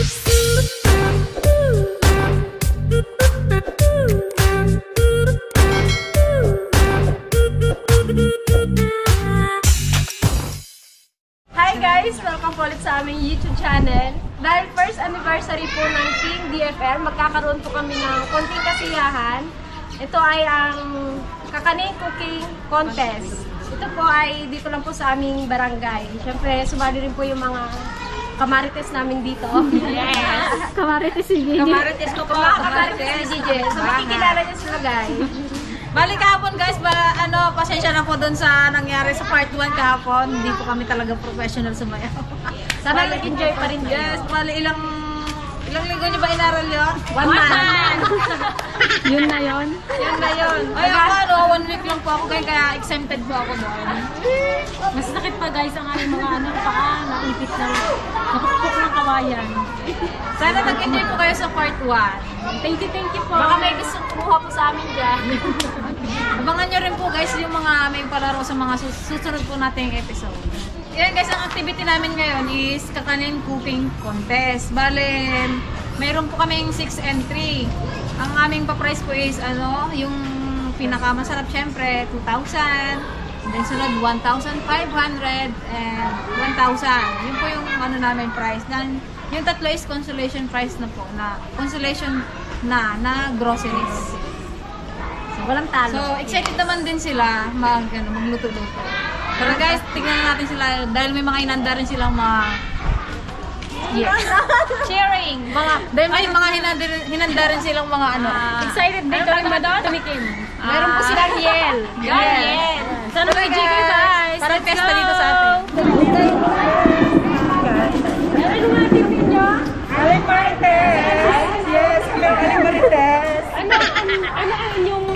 Hi guys! Welcome po ulit sa aming YouTube channel. Dahil first anniversary po ng King DFL, magkakaroon po kami ng konting kasiyahan. Ito ay ang Kakaning Cooking Contest. Ito po ay dito lang po sa aming barangay. Siyempre, sumali rin po yung mga kamarites namin dito. Yes! Kamarites si Gigi. Kamarites ko po. Kamarites si Gigi. So, makikilala niyo sila guys. Balik kahapon guys, pasensya na po dun sa nangyari sa part 1 kahapon. Hindi po kami talaga professional sumayaw. Sana nag-enjoy pa rin. Yes, bali ilang linggo niyo ba inaral yun? 1 month. Yun na yun. Yun na yun. Ay ako 1 week lang po ako kaya exempted po ako doon. Mas sakit pa guys ang aming mga paa, naipit na, napukpok ng kawayan. Sana nag-enjoy po kayo sa part 1. Thank you po. Baka may gustong kumuha po sa amin dyan. Abangan nyo rin po guys yung mga may palaro sa mga susunod po nating episode. Yan guys, ang activity namin ngayon is Kakaning Cooking Contest. Bale, mayroon po kaming 6 entry. Ang aming pa-price po is yung pinakamasarap syempre, 2,000. Then sunod 1,500 and 1,000. Yun po yung namin price. Then yung tatlo is consolation prize na po, na consolation na groceries. So, walang talo. So, excited naman din sila magluto-luto. Pero guys, tignan natin sila dahil may mga inanda rin silang mga Cheering! mga hinanda rin silang mga Excited din kami tumikim. Meron po silang yel. Yel! Sana may Gigi guys! Parang pesta dito sa atin. Aling Marites! Yes, Aling Marites! Ano ang inyong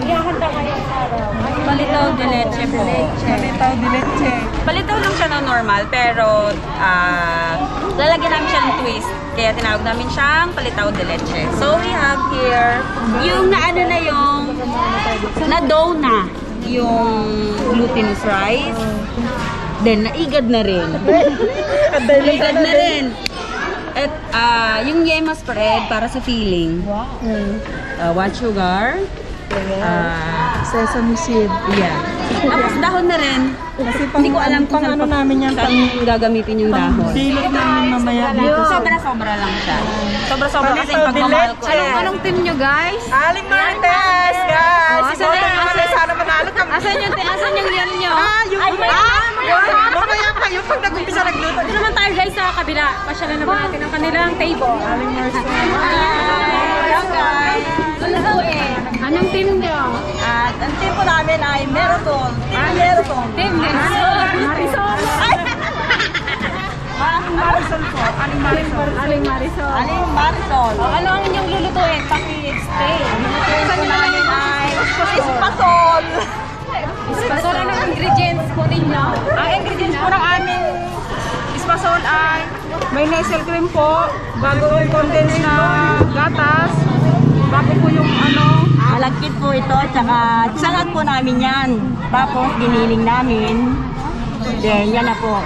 ihahanda ngayong araw? Palitaw de leche po. Palitaw de leche. Palitaw lang siya na normal, pero lalagyan namin siya ng twist. Kaya tinawag namin siyang palitaw de leche. So we have here yung na dough na. Yung glutinous rice. Then naigad na rin. Naigad na rin. At yung yema spread para sa filling. White sugar. Sesame seed. Yeah. Tapos dahon na rin. Kasi Hindi ko alam kung saan namin yan. saan gagamitin yung dahon. Bilog namin mamaya dito. Sobra-sobra lang siya. Sobra-sobra kasi Palitaw de pagmamahal ko. leche. Anong team nyo guys? Aling Marites! Guys! Si Boto naman sana manalo kami. Asan yung yel nyo? Mamaya pa yung pag nag-umpisa nagluto. Ito naman tayo guys sa kabila. Pasyalan naman natin ang kanilang table. Aling Marites. Anong team nyo? At ang team po namin ay Merotol. Team Merotol. Team Marisol. Marisol po. Aling Marisol. Aling Marisol. Aling Marisol. Ano ang inyong lulutuin? Paki-explain. Ang team namin ay Espasol. Espasol ang ingredients po ninyo. Ang ingredients po ng aming espasol ay may nasal cream po, bagong condensed na gatas, bago po yung Malagkit po ito, tsaka salad po namin yan. Tapos giniling namin. Then yan na po.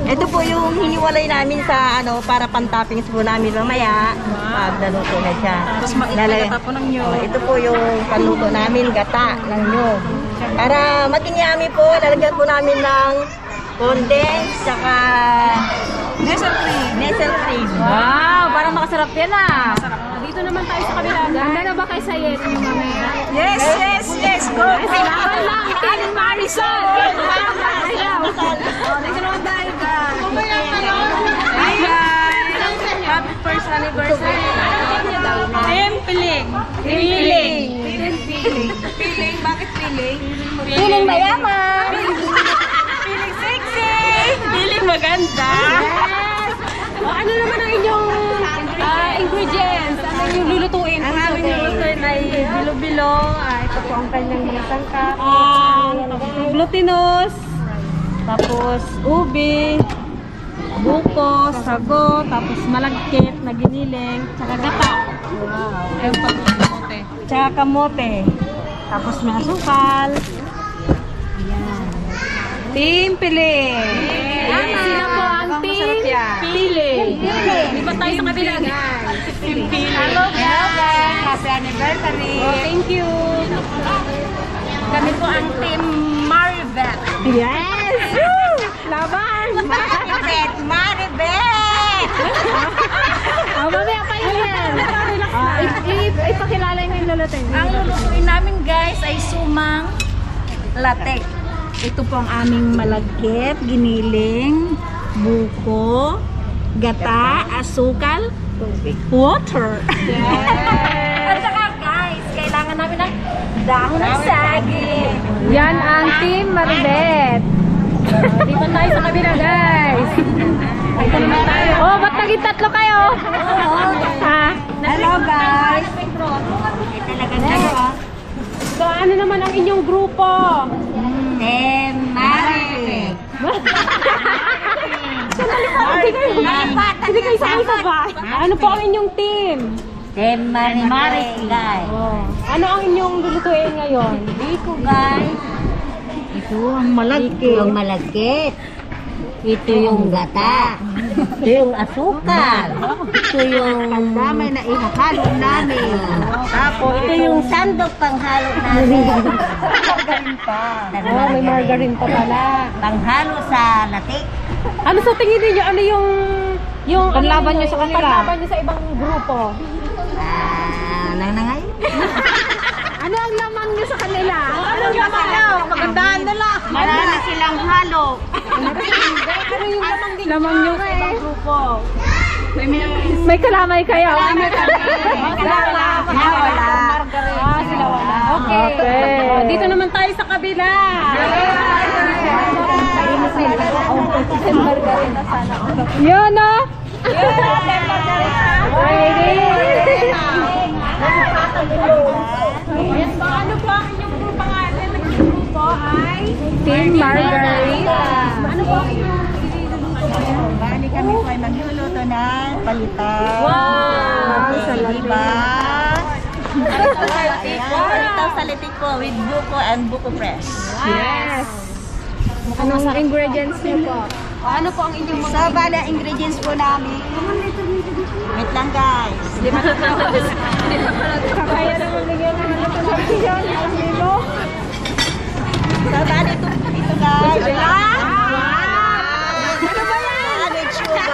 Ito po yung hiniwalay namin sa para pan-toppings po namin mamaya. Pag naluto na siya. tapos maigata po ng nyo. Ito po yung panluto namin, gata ng nyog. Para maging yummy po, lalagyan po namin ng condensed, tsaka Nasal cream. nasal cream. Wow, parang makasarap yan ah. Dito naman tayo sa kabila. Handa na ba kayo sa yelo nyo mamaya? Yes, yes, yes, go! Kailangan lang, Team Marisol! Dito naman tayo guys. Hi guys! Happy first anniversary! Team Piling. Feeling! Feeling? Bakit feeling? Piling mayaman. Feeling sexy! Piling maganda. Yes! O, ano naman ang inyong ingredients? Ano yung lulutuin? Ang aming lulutuin ay bilo-bilo. Ito po ang kanyang mga sangkap. Glutinous. Tapos ubi. Buko, sago, tapos malagkit na giniling, tsaka gata. Wow. Ayun pa kamote. Tsaka kamote. Tapos may asukal. Ayan. Team Piling. Sino po ang team Piling? sa kabila, guys. Hello guys! Happy anniversary! Oh, thank you. Kami po ang Team Maribeth. Yes! Laban! Maribet! Maribet! Oh, mamaya pa yan. Ipakilala yung lulutin. Ang lulutuin namin guys ay sumang latte. Ito po ang aming malagkit, giniling, buko, gata, asukal, water. At saka guys, kailangan namin ng dahon ng saging. Yan ang Team Maribeth. Di pa tayo sa kabila, guys. Ito naman tayo. Oh, ba't naging tatlo kayo? Ha? Hello guys! So, ano naman ang inyong grupo? Team Maribet! Hindi kayo sa ba? Ano po ang inyong team? Team Maribet guys! Oh. Ano ang inyong lulutuin ngayon? Dito guys! Ito ang malagkit. Yung malagkit. Ito yung gata. Ito yung asukal. Ito yung pandamay na ihahalo namin. Tapos ito yung sandok panghalo namin. Margarin pa. Oh, may margarine pa pala. Panghalo sa latik. Ano sa tingin niyo? Ano yung Panlaban niyo sa kanila? Panlaban niyo sa ibang grupo? Nangay? Ano ang laman niyo sa kanila? Ano yung magandaan nila? Marami silang halo. Ano yung lamang niyo sa ibang grupo? May kalamay kayo? Wala. Sila wala. Okay. Oh, dito naman tayo sa kabila. Yun, no? Ano po ang inyong pangalan ng grupo ay? Team Margarita. Ano po ang inyong Bali kami po ay magluluto ng palitan. Wow! Diba? Palitaw sa litik po with buko and buko fresh. Yes! Anong ingredients niyo po? Ano po ang inyong So, bali ang ingredients po namin. Wait lang guys. Kaya naman bigyan ng ano sa yun? So, bali ito guys. Ano ba yan? With sugar.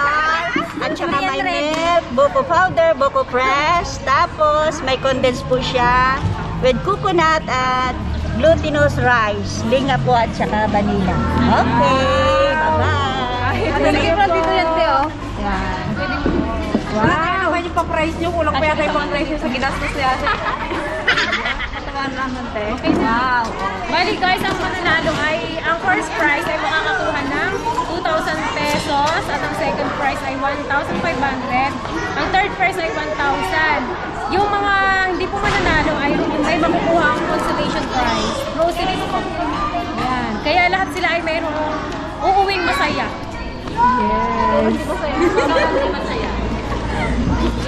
At saka may milk, buko powder, buko fresh. Tapos may condensed po siya with coconut at glutinous rice. Linga po at saka vanilla. Okay. Bye-bye. dito yan, Teo. Wow! Ano yung pang-price nyo? Kulang pa yata yung pang-price nyo sa ginastos niya. Wow. Bali guys, ang mananalo ay, ang first prize ay makakakuha ng 2,000 pesos at ang second prize ay 1,500. Ang third prize ay 1,000. Yung mga hindi po mananalo ay makukuha ang consolation prize. Groceries po. Yan. Kaya lahat sila ay mayroong uuwing masaya.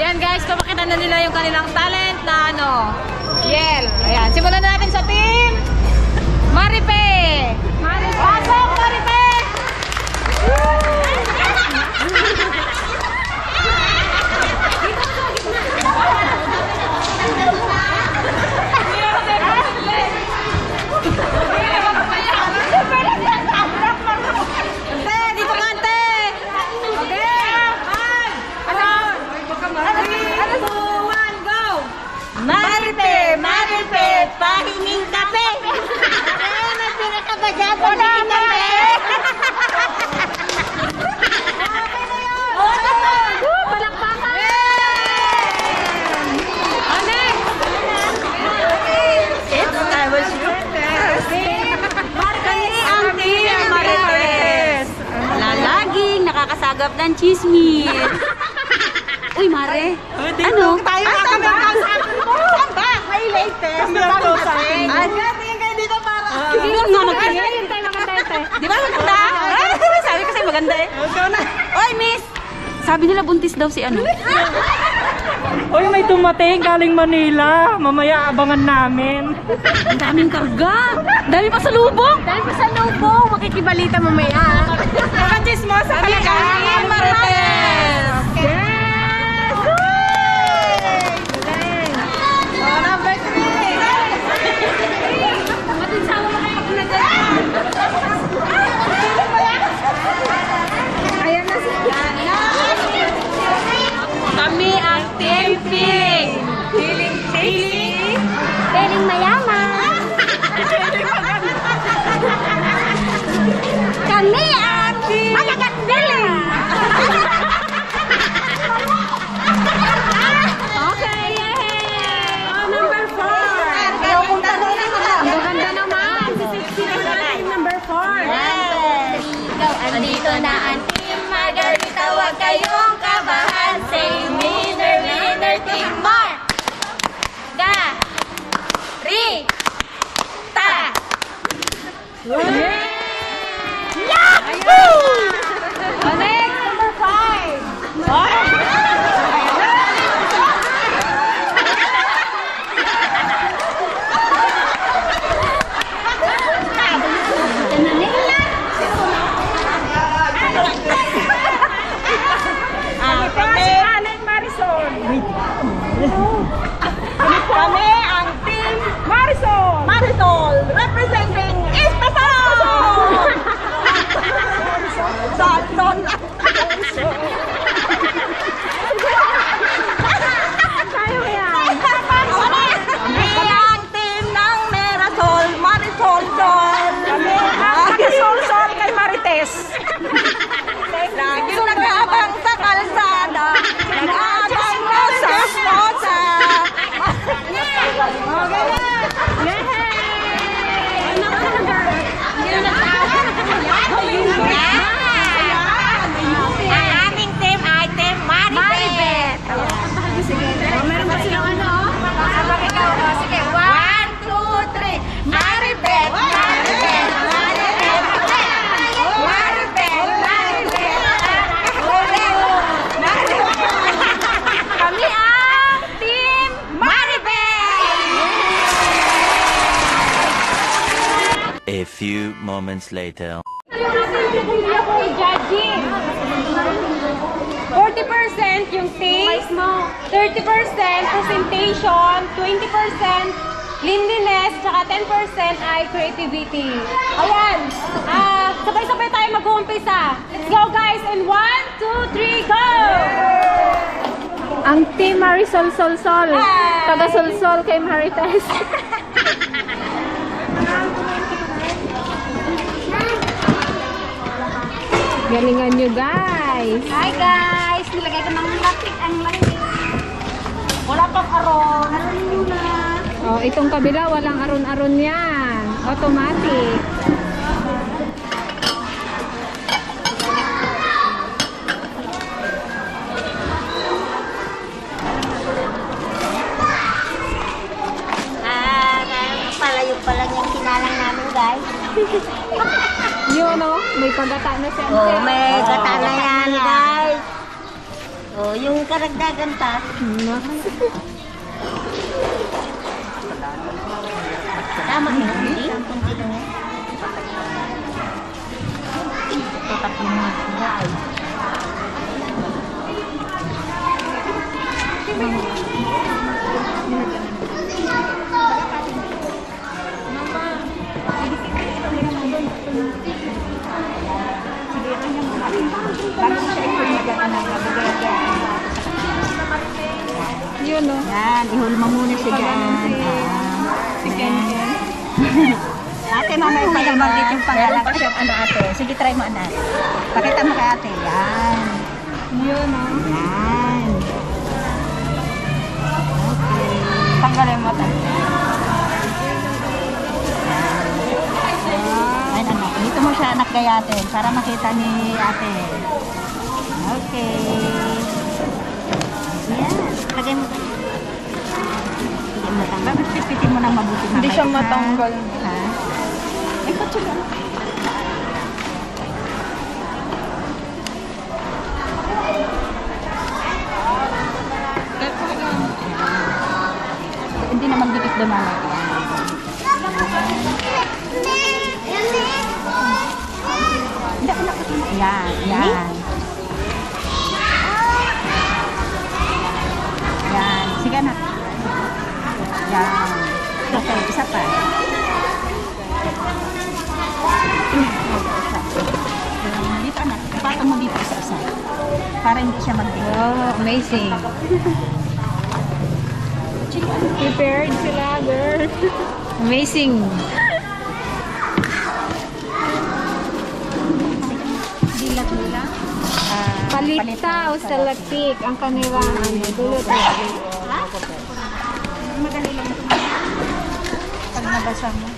Yan guys, papakita na nila yung kanilang talent na ano, Yel. Ayan, simulan na natin sa team Maripe. Pasok, Maripe! Dito ka, ante! Maripe! Maripe! Pahinging kape! May pinaka ba dyan? Pahinging kape! Palakpakan! It's I was your Kami ang team Marites! Lalaging nakakasagap ng chismis. Uy, Mare! Ano? Tayo na kami ang saan ba? May latest. Kami ang kausapin. Tingin kayo dito para. Hindi nga maganda. Ayun tayo maganda ito. Di ba maganda? Sabi kasi maganda eh. Oy, miss! Sabi nila buntis daw si ano. Uy, may tumating galing Manila. Mamaya abangan namin. Ang daming karga. Dami pa sa lubong. Dahil pa sa lubong, makikibalita mamaya. Mga chismosa talaga. Marites! Yes! Kaya mo yan. Kami ang team ng Merasol, Marisol Sol. Kami ang Sol kay Marites. Lagi nag-abang sa kalsada, nag-abang na sa mosa. Ang aming team ay Team Maribet. Meron ba silang ano? Sabag ikaw. Sige, 1, 2, 3. Maribet, Maribet, Maribet, Maribet, Maribet. Kami ang Team A few moments later. 40% yung taste, 30% presentation, 20% cleanliness, tsaka 10% ay creativity. Ayan, sabay-sabay tayo mag-uumpisa. Let's go guys, in 1, 2, 3, go! Ang team Marisol Sol Sol, taga Sol Sol kay Marites. Galingan nyo guys. Hi guys! Nilagay ko ng lapik ang lapik. Wala pang aron. Oh, itong kabila walang aron-aron yan. Automatic. Palayo pa lang yung kinalang namin, guys. Yun no, may pagata na siya. Oh, may gata na yan, guys. Oh, yung karagdagan pa. Tama yun, hindi? Kunti lang yan. Tatakbo mo, guys. Yun no. Yan, ihulma muna siya dyan. Ate, mamaya pa yung magit yung pangalan kasi yung ano ate. Sige, try mo anak. Pakita mo kay ate. Yan. Yun no. Yan. Okay. Tanggalin mo ate. Ay, anak. Dito mo siya anak kay ate para makita ni ate. Okay. Yan. Lagay mo. Hindi mo tanggal. Pipitin mo ng mabuti. Hindi siya matanggal. Ha? Ay, kotse lang. Hindi naman dikit dumala. Yan, yan. Yan. Sige na. Yan. Okay, isa pa. Dito anak, ipatong mo dito sa isa. Para hindi siya magdikit. Wow, amazing. Prepared sila, girl. Amazing. Dilat-dilat. Palitaw sa latik ang kanilang ano, dulot. Madali lang ito. Pag nabasa mo.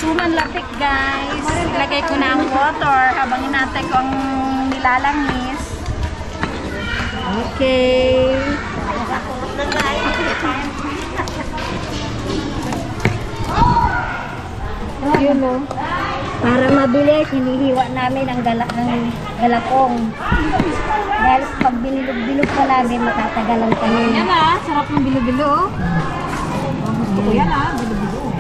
Suman lapik guys. Ilagay ko na ang water habang inatay ko ang nilalangis. Okay. Yun no. Para mabilis, hinihiwa namin ang galakong. Dahil pag binilog-bilog pa namin, matatagalan kami. Yan ah, sarap ng bilo-bilo. Gusto ko yan bilo-bilo.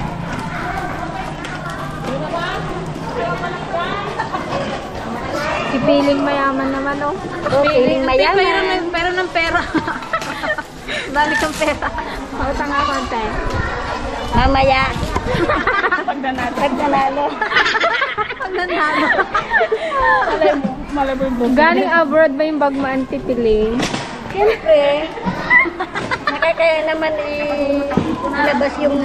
Si Piling mayaman naman oh. Piling mayaman. Pero ng pera. Balik ang pera. Pauta nga konti. Mamaya. Pag nanalo. nanalo. Malay mo yung buhok. Galing abroad ba yung bag mo, Auntie Piling? Siyempre, nakakaya naman ilabas yung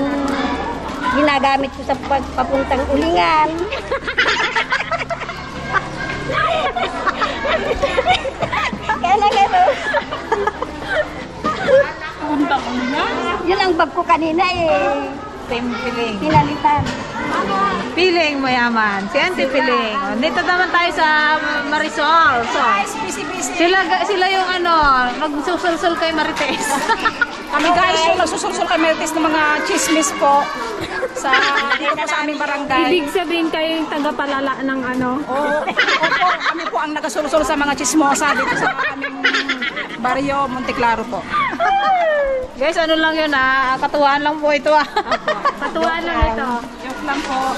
ginagamit ko sa papuntang ulingan. Kaya na gano'n. Puntang ulingan. Yun ang bag ko kanina Team Piling. pinalitan. Piling mayaman. Si Auntie Piling. Dito naman tayo sa Marisol. So, sila yung nagsusulsul kay Marites. Kami guys, yung nagsusulsul kay Marites ng mga chismis po sa dito po sa aming barangay. Ibig sabihin kayo yung tagapalala ng ano? Opo, kami po ang nagsusulsul sa mga chismosa dito sa aming baryo, Monteclaro po. Guys, ano lang yun katuwaan lang po ito Patuwa lang ito. Joke lang po.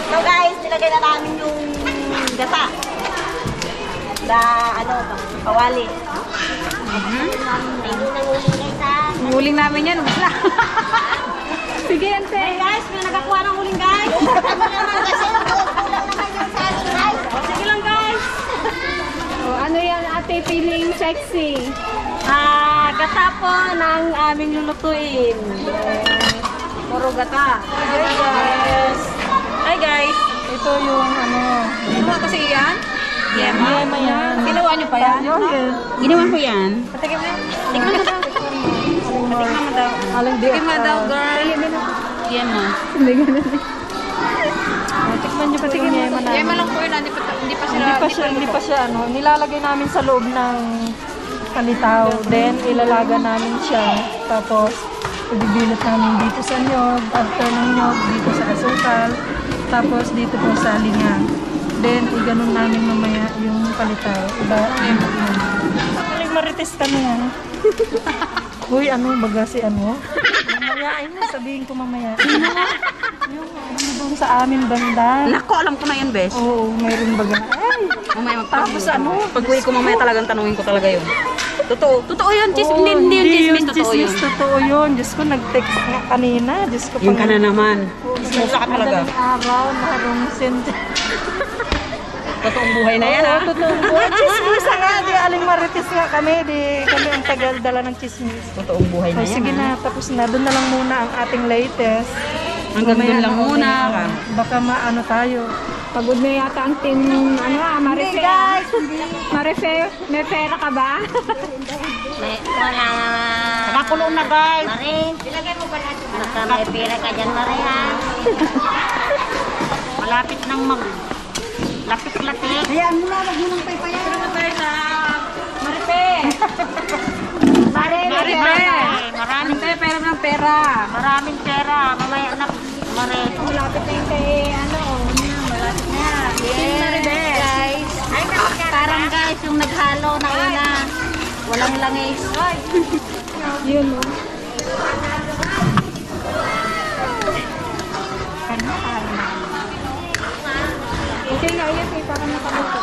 So guys, nilagay na namin yung gata. Kawali. Huling namin yan. Wala. Sige, Ante. Hey guys, may nakakuha ng huling guys. Sige lang guys. Ano yan, Ate Piling sexy? Gata po ng aming lulutuin. Puro gata. Hi guys. Ito yung Ano kasi yan? yema yan. Ginawa niyo pa yan? Ginawa ko yan. Patikim mo yan. Alang di. Patikim mo daw, girl. Yema. Tikman niyo pati yung yema namin. Yema lang po yun. Hindi pa siya. Nilalagay namin sa loob ng kalitaw. Then, ilalaga namin siya. Tapos, ibibilot namin dito sa nyog. After ng nyog, dito sa asukal. Tapos, dito po sa linga. Then, iganon namin mamaya yung kalitaw. Aling marites kami yan. Uy, baga si Mamaya, sabihin ko mamaya. Yung doon sa amin banda. Nako, alam ko na yan, Bes. Oo, mayroon baga. Ay, Mamaya tapos pag-uwi ko mamaya talagang tanungin ko talaga yun. Totoo yun, hindi yun chismis, totoo yun. Totoo yun. Diyos ko, nag-text nga kanina. Diyos ko, Yung ka na naman. Chismosa ka talaga. madaling araw, marong sent. Totoong buhay na yan, ha? Oo, totoo. Chismis nga, di aling marites nga kami. Di kami ang tagal dala ng chismis. Totoong buhay na Ay, yan, sige ha? na, tapos na. Doon na lang muna ang ating latest. Hanggang Mamaya doon lang na, muna. Baka maano tayo. Pagod na yata ang team, Marife. Marife, may pera ka ba? Wala. Nakakulong na, guys. Marin. Baka may pera ka dyan, Marin, ha? Malapit nang lapit-lapit. Hayaan mo na, wag mo nang paypayan. Pero tayo sa Marife. Maraming pera ng pera. Maraming pera. Mamaya na, Marin. Malapit na yung kay, Malapit na. Yes. Guys. Parang guys, yung naghalo na una. Walang langis. yun, Okay nga, yes, parang nakaluto.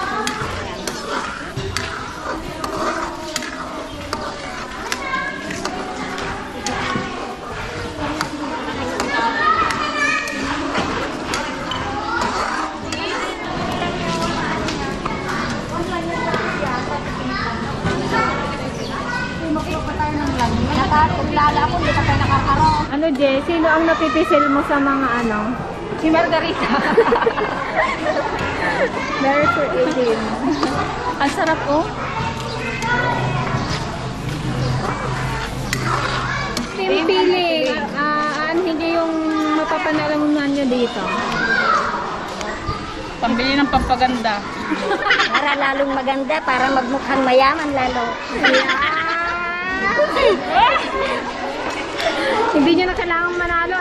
Ano, Jay? Sino ang napipisil mo sa mga Si Margarita. Very creative. Ang sarap po. Team Piling, hindi yung mapapanalangunan nyo dito. Pambili ng pampaganda. Para lalong maganda, para magmukhang mayaman lalo. Hindi nyo na kailangan manalo,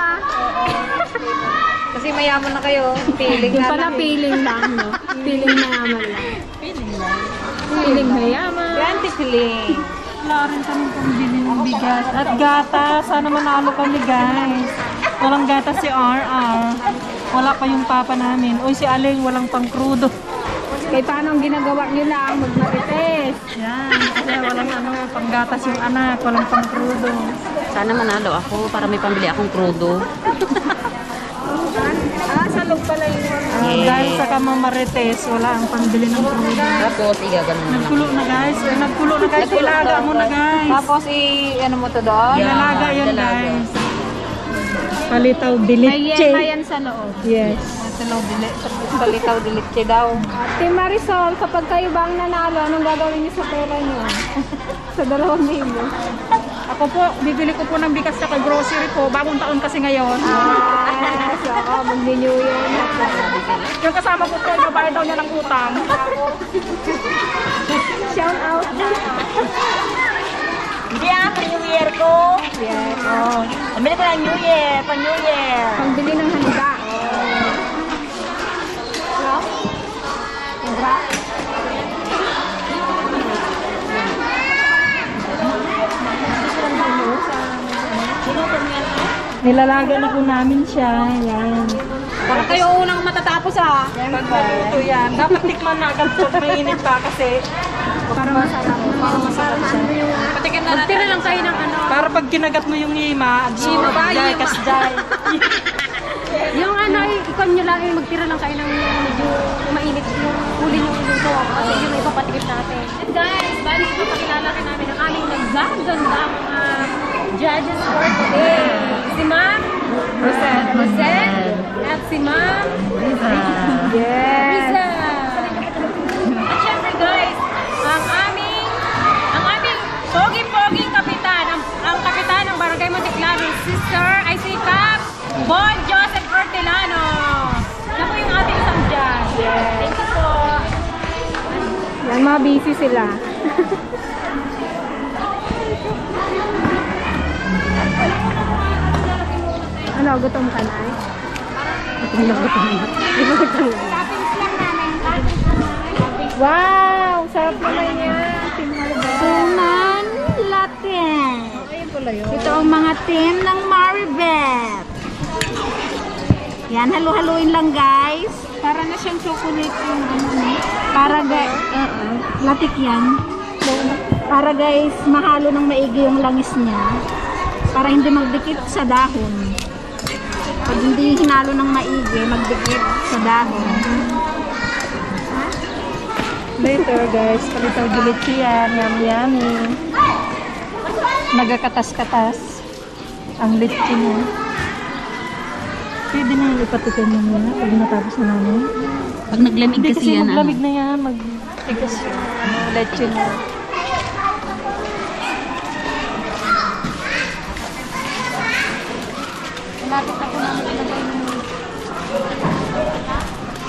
Kasi mayaman na kayo. Piling Yung na pala lang. piling lang, no? Piling mayaman lang. Piling mayaman. Auntie Piling. Wala rin kami pambili ng bigas. At gatas. Sana manalo kami, guys. Walang gatas si RR. Wala pa yung papa namin. Uy, si Aling walang pang crudo. Kaya paano ang ginagawa nyo lang? Magmarites. Yan. Kasi walang panggatas yung anak. Walang pang crudo. Sana manalo ako para may pambili akong krudo. Salog pala yun. Dahil sa Kamamarites, wala ang pambili ng crudo. Tapos, igaganon na lang. Nagkulo na guys. Nagkulo na guys. Ilaga mo na guys. Tapos ano mo to doon? Ilalaga yun guys. Palitaw May diliche. yema yan sa loob. Yes. Sa palitaw dilitche daw. Team Marisol, kapag kayo ba ang nanalo, anong gagawin niyo sa pera niyo? Sa 2,000. Ako po, bibili ko po ng bigas sa grocery po. Bagong taon kasi ngayon. So, mag-renew yun. Yung kasama ko po, babayad daw niya ng utang. Shout out. Hindi New Year ko. Yes. Oh. Pamili ko ng New Year, New Year. Pangbili ng handa. Nilalaga na po namin siya. Yan. Para kayo unang matatapos ha. Pag naluto yan, dapat tikman na agad pag mainit pa kasi para masarap. Para masarap siya. Patikim na natin. Tira lang kayo ng ano. Para pag kinagat mo yung yema, Yema ba? jay, Yema. kasjay. Yung ano, ikon nyo lang, magtira lang kayo ng medyo mainit yung huli nyo luto. Kasi yun ang ipapatikim natin. And guys, bali ipapakilala rin namin ang aming nagagandang judges for today. Si Ma'am Rosel at si Ma'am Riza. Riza. At syempre guys, ang aming pogi-poging kapitan, ang kapitan ng Barangay Monteclaro, si Kap Bon Joseph Hortelano. Siya po yung ating isang judge. Thank you po. Yan, mga busy sila. Ano, gutom ka na eh? Gutom na. Di ba gutom na? Wow! Sarap naman yan. Suman latte. Ito ang mga tin ng Maribeth. Yan, halu-haluin lang guys. Para na siyang chocolate yung ano. Para guys, latik yan. Para guys, mahalo ng maigi yung langis niya. Para hindi magdikit sa dahon. Pag hindi hinalo ng maigi, magdikit sa dahon. Later guys, palitaw diliche yan. Yummy. Nagakatas-katas ang litchi mo. Pwede na yung ipatikin mo muna pag natapos na namin. Pag naglamig Hindi kasi kasi yan, maglamig na yan, magtigas yung leche mo. Malapit na po namin ilagay yung...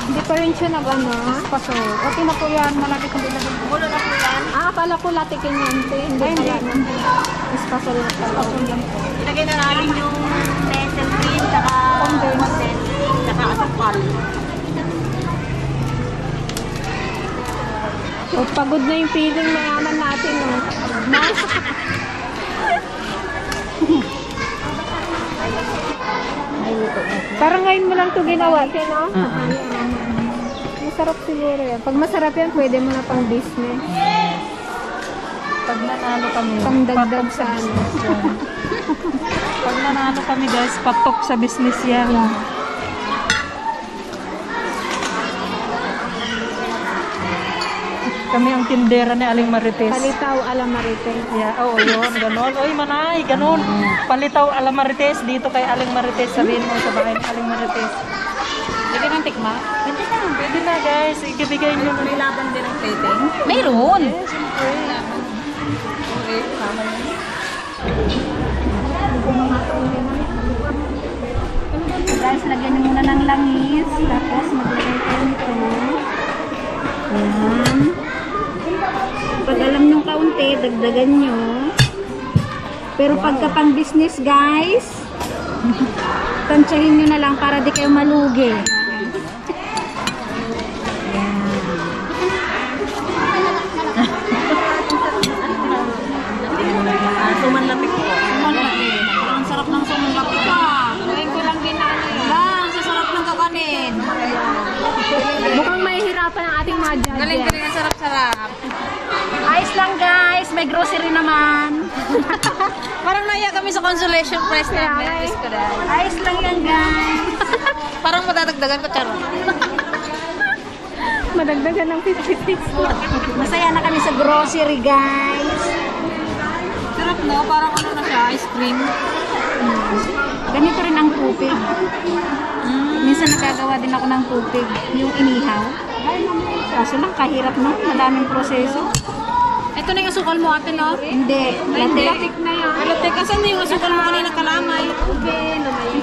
Hindi pa rin siya nag-ano. Paso. Okay na po yan. Malapit na ilagay. Wala na po yan. Akala ko latikin yan. Hindi pala. Ispaso lang pala. ilagay na namin yung nestle cream, tsaka condensed, tsaka asukal. Oh, pagod na yung feeling mayaman natin, no? Parang ngayon mo lang ito ginawa, no? Masarap siguro yan. Pag masarap yan, pwede mo na pang business. Pag nanalo kami, Pangdagdag patok sa ano. business yan. Pag nanalo kami guys, patok sa business yan. Kami ang tindera ni Aling Marites. Palitaw ala Marites. Yeah, oo, yun, ganon. Oy, manay, ganon. Palitaw Aling Marites, dito kay Aling Marites. Sabihin mo sa bahay ni Aling Marites. Pwede nang tikma? Pwede na guys, ibigay nyo na. May laban din ang plating. Mayroon! Guys, lagyan nyo muna ng langis. Tapos maglagay kayo nito. Ayan. Pag alam nyo kaunti, dagdagan nyo. Pero pagka pang business guys, tansyahin nyo na lang para di kayo malugi. Sumanlapik po. Sumanlapik. Ang sarap ng sumanlapik ka. Ngayon ko lang din na ano yun. Lang, sa sarap ng kakanin. Mukhang mahihirapan ang ating mga judges. Galing-galing ang sarap-sarap. Ayos lang guys, may grocery naman. Parang naiya kami sa consolation prize na Kaya, Miss ko dahil. ayos lang yan guys. Parang madadagdagan ko, charot. Madagdagan ng 56. Masaya na kami sa grocery, guys. Sarap no? Parang ano na siya, ice cream. Ganito rin ang tubig. Minsan nagagawa din ako ng tubig. Yung inihaw. Kaso lang, kahirap no? Madaming proseso. Ito na yung asukal mo ate, no? Hindi. Latik na yan. Pero teka, saan na yung asukal mo kanina kalamay?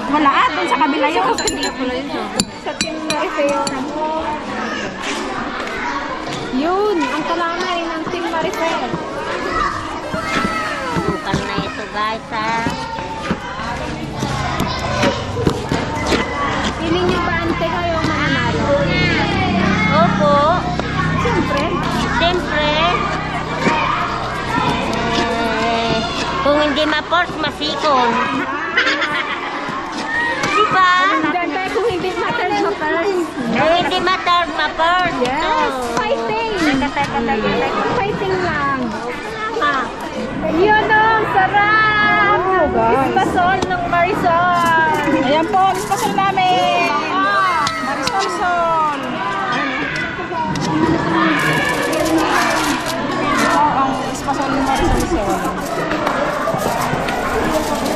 Wala atin sa kabila yun. Sa kabila pala yun siya. Sa Team Marifel. Yun, ang kalamay ng Team Marifel. Bukan na ito, guys, ha. Piling niyo ba ante kayo mananalo? Opo. Siyempre. Siyempre. Kung hindi ma-force, masikon. Diba? Ganda kung hindi ma-turn ma-first. Kung hindi ma-force, ma-force. Yes, fighting. Teka. Fighting lang. Yun ang sarap! Espasol ng Marisol! Ayan po, ispasol namin! Marisol-sol! Ito ang ispasol ng Marisol-sol.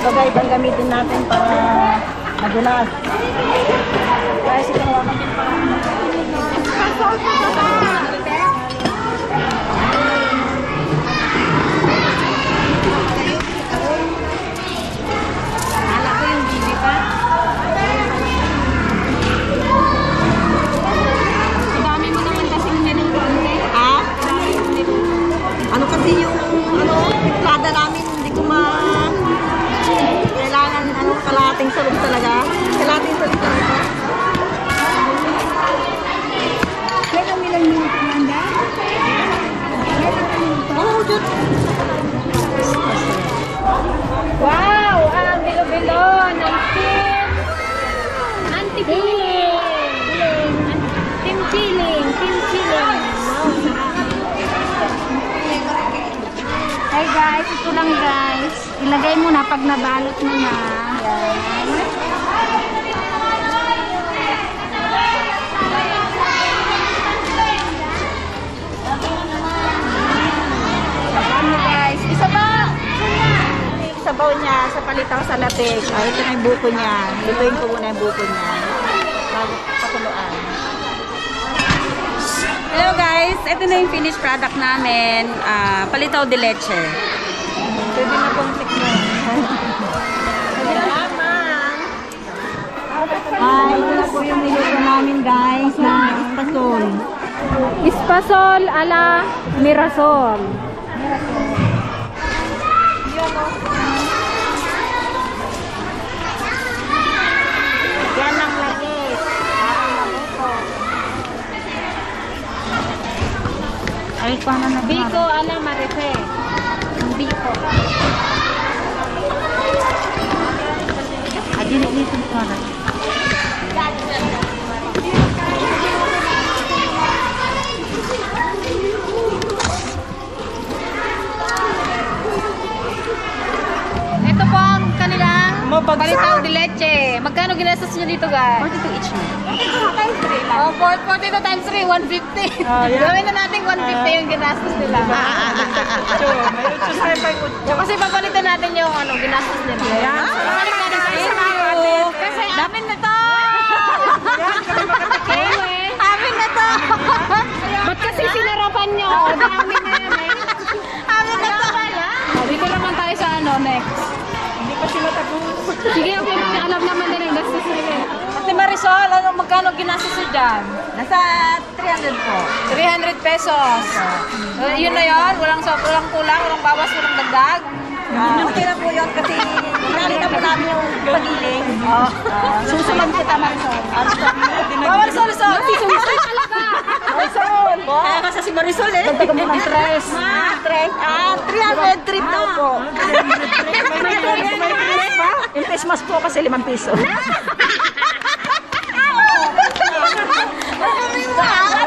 Ito guys, ang gamitin natin para madulas. Guys, ito nawakan din para Ano kasi yung plada namin, hindi ko kailangan kalating salog talaga. Kalating salog talaga. Kaya ilang minuto nanda? Oh, Diyos. Wow! Ang bilo-bilo ng team! Anti-feeling! Team feeling! Team feeling! Wow, sarap! Hey guys, ito lang guys. Ilagay mo na pag nabalot mo na. Yan. Ano guys? Isa ba? Sabaw niya sa palitaw sa latik. Ito na yung buko niya. Lutuin ko muna yung buko niya. Bago pakuluan. Hello guys, ito na yung finished product namin, palitaw de leche. Pwede na pong tikman. Ay, ito na po yung niluto namin guys na espasol. Espasol ala Mirasol. Yan ang lagis. Ay, paano na Biko ala Marife. Biko. Dinitin ko na. ito po ang kanilang palitaw de leche. Magkano ginastos nyo dito guys? 42 each na. Oh, 42 times 3, 150. Gawin na natin 150 yung ginastos nila. Kasi papalitan natin yung ginastos nila. Papalik natin sa kasi amin na to! Amin na to! Ba't kasi sinarapan nyo? Amin na yan eh. Amin na to! Dito naman tayo sa next. Sige, okay. Alam naman din ang gastos nila. Ate Marisol, magkano ginastos nyo dyan? Nasa 300 po. 300 pesos. Yun na yun? Walang kulang, walang bawas, walang dagdag? Okay na po yun kasi nalita po namin yung pagiling. Susunod kita Marisol. Marisol! Marisol! Kaya kasi si Marisol eh. Dagdagan mo ng 3. 300 trip daw po. May tres pa? Yung Christmas po kasi 5 piso.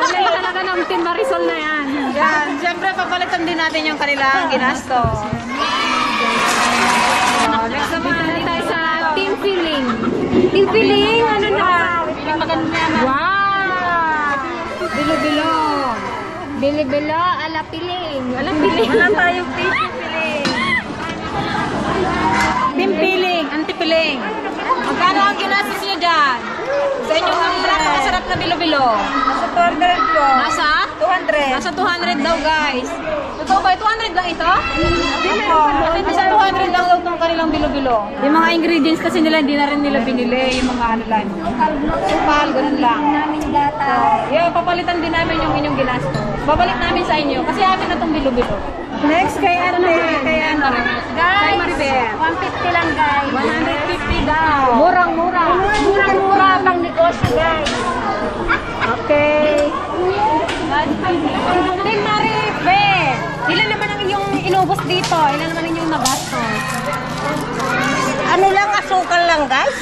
Galing talaga ng Team Marisol na yan. Yan, siyempre papalitan din natin yung kanilang ginastos. Next naman tayo sa Team Feeling. Team Feeling, ano na? Wow! Bilo-bilo. Bilo-bilo, ala piling. Ala piling. Wala tayong piling. Timpiling, antipiling. Magkano ang ginastos niyo dyan? Sa inyong ang napakasarap na bilo-bilo. Nasa 200 po. Nasa? 200. Nasa 200 daw, guys. Totoo ba? 200 lang ito? Nasa 200 lang daw itong kanilang bilo-bilo. Yung mga ingredients kasi nila, hindi na rin nila binili. Yung mga ano lang. Sukal, ganun lang. Yung papalitan din namin yung inyong ginastos. Babalik namin sa inyo. Kasi amin na itong bilo-bilo. Next kay Ate. Kay ano? Kay Maribel. 150 lang guys. 150 daw. Murang-mura. Murang-mura pang negosyo guys. Okay. Team Maribel. Ilan naman ang inyong inubos dito? Ilan naman ang inyong nagastos? Ano lang, asukal lang, guys?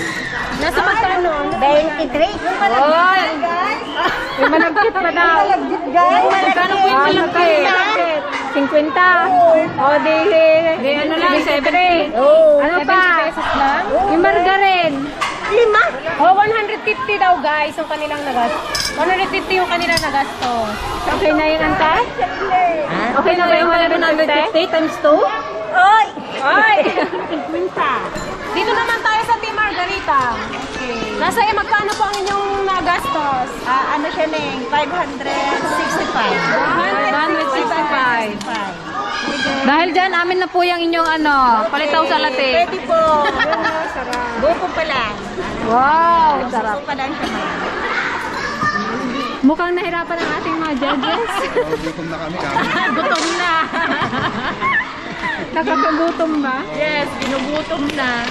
Nasa magkano? 23. Oy! May malagkit pa daw. Guys, Magkano po yung malagkit? 50. O di ano lang, 70. Ano pa? 70 pesos lang? Yung margarine. 5. O 150 daw guys yung kanilang nagastos. 150 yung kanilang nagastos. Okay na yung antas? Okay na ba yung 150 times 2? Oy! Oy! 50. Dito naman tayo sa Team Margarita. Okay. Nasa magkano po ang inyong nagastos? Ano siya, Neng? 565. 165. Dahil dyan, amin na po yung inyong palitaw sa latte. Pwede po. Buko pa lang. Wow! Sarap. Buko pa lang siya, ma'am. Mukhang nahirapan ang ating mga judges. Gutom na kami. Gutom na. Nakakagutom ba? Yes, ginugutom na.